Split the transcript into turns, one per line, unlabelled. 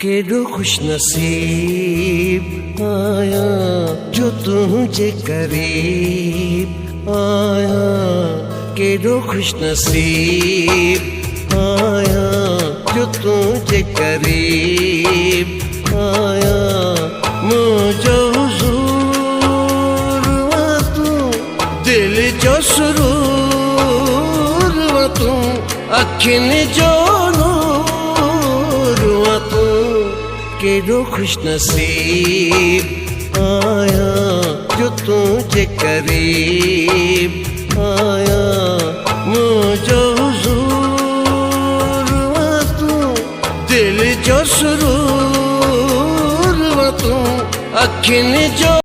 केड़ो खुश नसीब आया जो तुझे करीब आया। केड़ो खुश नसीब आया जो तुझे करीब आया। मुझो हुजूर वा तू दिल जो सुरूर वा तू अखिन जो नूर वा तू। केड़ो खुश नसीब आया जो तुझे करीब आया। मुझो हुजूर वा तू दिल जो सुरूर वा तू अखिन जो